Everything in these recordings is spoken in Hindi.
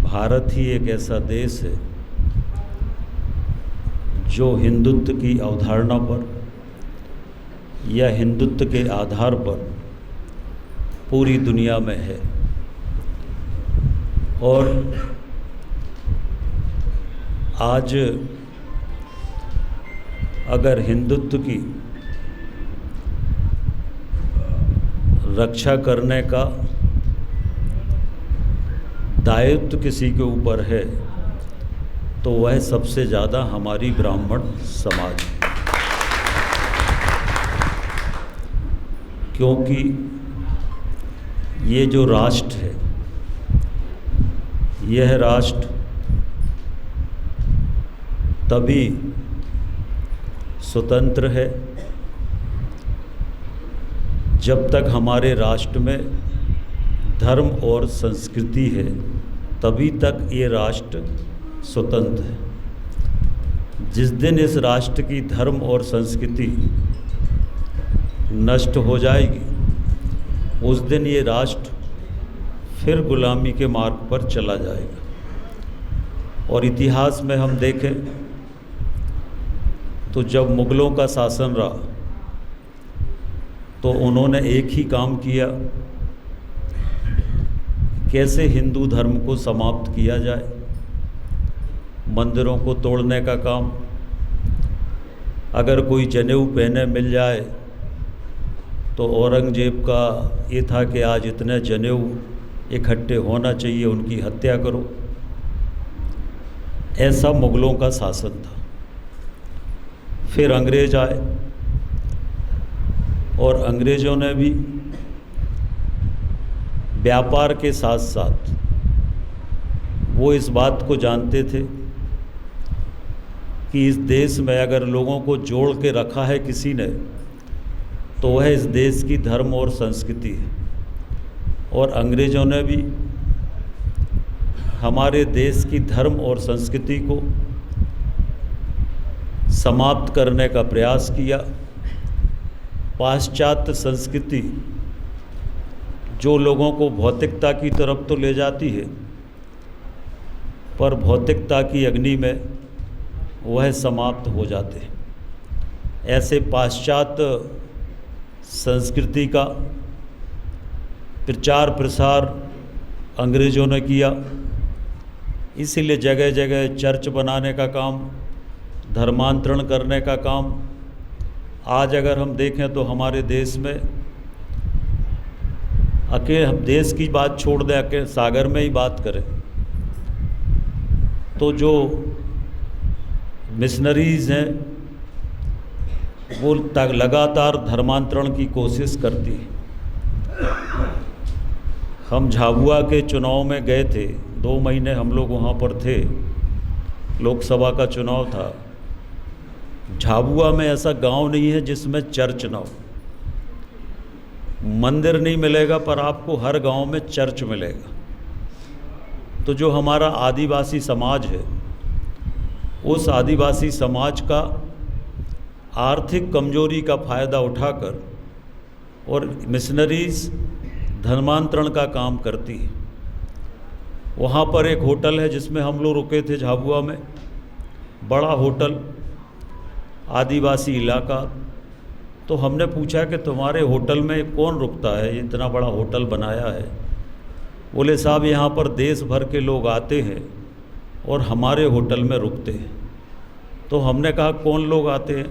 भारत ही एक ऐसा देश है जो हिंदुत्व की अवधारणा पर या हिंदुत्व के आधार पर पूरी दुनिया में है। और आज अगर हिंदुत्व की रक्षा करने का दायित्व किसी के ऊपर है तो वह सबसे ज़्यादा हमारी ब्राह्मण समाज है। क्योंकि ये जो राष्ट्र है, यह राष्ट्र तभी स्वतंत्र है जब तक हमारे राष्ट्र में धर्म और संस्कृति है, तभी तक ये राष्ट्र स्वतंत्र है। जिस दिन इस राष्ट्र की धर्म और संस्कृति नष्ट हो जाएगी, उस दिन ये राष्ट्र फिर गुलामी के मार्ग पर चला जाएगा। और इतिहास में हम देखें तो जब मुग़लों का शासन रहा तो उन्होंने एक ही काम किया, कैसे हिंदू धर्म को समाप्त किया जाए। मंदिरों को तोड़ने का काम, अगर कोई जनेऊ पहने मिल जाए तो औरंगजेब का ये था कि आज इतने जनेऊ इकट्ठे होना चाहिए, उनकी हत्या करो। ऐसा मुग़लों का शासन था। फिर अंग्रेज आए और अंग्रेज़ों ने भी व्यापार के साथ साथ वो इस बात को जानते थे कि इस देश में अगर लोगों को जोड़ के रखा है किसी ने तो वह इस देश की धर्म और संस्कृति है। और अंग्रेज़ों ने भी हमारे देश की धर्म और संस्कृति को समाप्त करने का प्रयास किया। पाश्चात्य संस्कृति जो लोगों को भौतिकता की तरफ तो ले जाती है, पर भौतिकता की अग्नि में वह समाप्त हो जाते हैं। ऐसे पाश्चात्य संस्कृति का प्रचार प्रसार अंग्रेज़ों ने किया। इसीलिए जगह जगह चर्च बनाने का काम, धर्मांतरण करने का काम। आज अगर हम देखें तो हमारे देश में हम देश की बात छोड़ दें, अकेले सागर में ही बात करें तो जो मिशनरीज़ हैं वो लगातार धर्मांतरण की कोशिश करती है। हम झाबुआ के चुनाव में गए थे, 2 महीने हम लोग वहाँ पर थे, लोकसभा का चुनाव था। झाबुआ में ऐसा गांव नहीं है जिसमें चर्च ना हो। मंदिर नहीं मिलेगा पर आपको हर गांव में चर्च मिलेगा। तो जो हमारा आदिवासी समाज है, उस आदिवासी समाज का आर्थिक कमजोरी का फ़ायदा उठाकर और मिशनरीज़ धर्मांतरण का काम करती है। वहाँ पर एक होटल है जिसमें हम लोग रुके थे झाबुआ में, बड़ा होटल, आदिवासी इलाका। तो हमने पूछा कि तुम्हारे होटल में कौन रुकता है, ये इतना बड़ा होटल बनाया है। बोले साहब यहाँ पर देश भर के लोग आते हैं और हमारे होटल में रुकते हैं। तो हमने कहा कौन लोग आते हैं?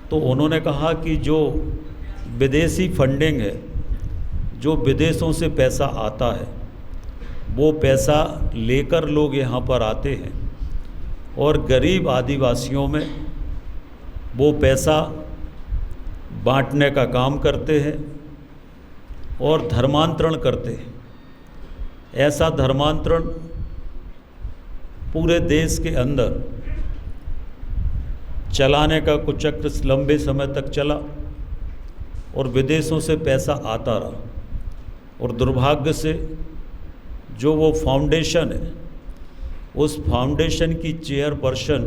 तो उन्होंने कहा कि जो विदेशी फंडिंग है, जो विदेशों से पैसा आता है, वो पैसा लेकर लोग यहाँ पर आते हैं और गरीब आदिवासियों में वो पैसा बांटने का काम करते हैं और धर्मांतरण करते हैं। ऐसा धर्मांतरण पूरे देश के अंदर चलाने का कुचक्र लंबे समय तक चला और विदेशों से पैसा आता रहा। और दुर्भाग्य से जो वो फाउंडेशन है, उस फाउंडेशन की चेयरपर्सन